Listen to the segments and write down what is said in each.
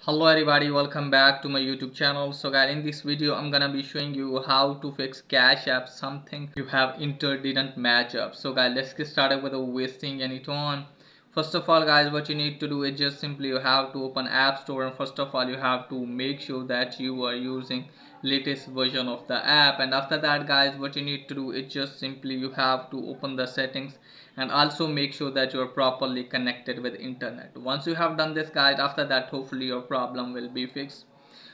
Hello everybody, welcome back to my YouTube channel. So guys, in this video I'm gonna be showing you how to fix Cash App something you have entered didn't match up. So guys, let's get started without wasting any time. First of all guys, what you need to do is just simply you have to open App Store, and first of all you have to make sure that you are using latest version of the app. And after that guys, what you need to do is just simply you have to open the settings and also make sure that you are properly connected with internet. Once you have done this guys, after that hopefully your problem will be fixed.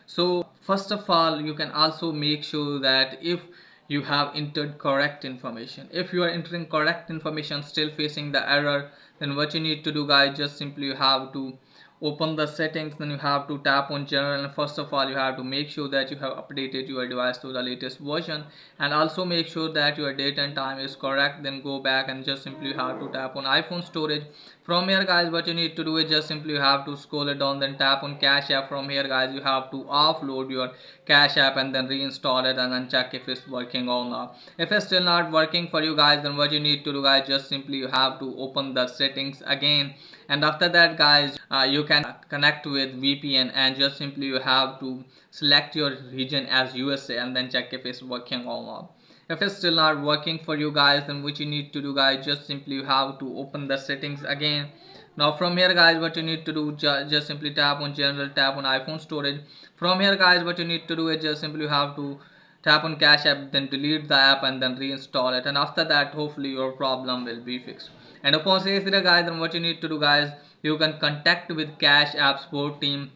So first of all, you can also make sure that if you have entered correct information, if you are entering correct information still facing the error, then what you need to do guys, just simply you have to open the settings, then you have to tap on general, and first of all you have to make sure that you have updated your device to the latest version, and also make sure that your date and time is correct. Then go back and just simply you have to tap on iPhone storage. From here guys, what you need to do is just simply you have to scroll it down, then tap on Cash App. From here guys, you have to offload your Cash App and then reinstall it and then check if it's working or not. If it's still not working for you guys, then what you need to do guys, just simply you have to open the settings again, and after that guys, you can connect with VPN, and just simply you have to select your region as USA and then check if it's working or not. If it's still not working for you guys, then what you need to do guys, just simply you have to open the settings again. Now from here guys, what you need to do, just simply tap on general, tap on iPhone storage. From here guys, what you need to do is just simply you have to tap on Cash App, then delete the app and then reinstall it, and after that hopefully your problem will be fixed. And upon saying that guys, then what you need to do guys, you can contact with Cash App support team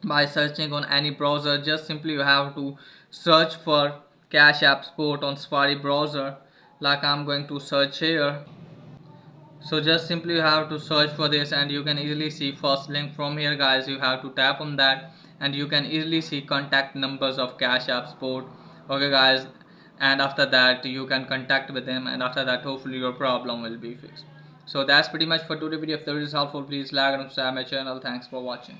by searching on any browser. Just simply you have to search for Cash App support on Safari browser, like I'm going to search here. So just simply you have to search for this, and you can easily see first link. From here guys, you have to tap on that and you can easily see contact numbers of Cash App support. Okay guys, and after that you can contact with them, and after that hopefully your problem will be fixed. So that's pretty much for today's video. If the video is helpful, please like and subscribe my channel. Thanks for watching.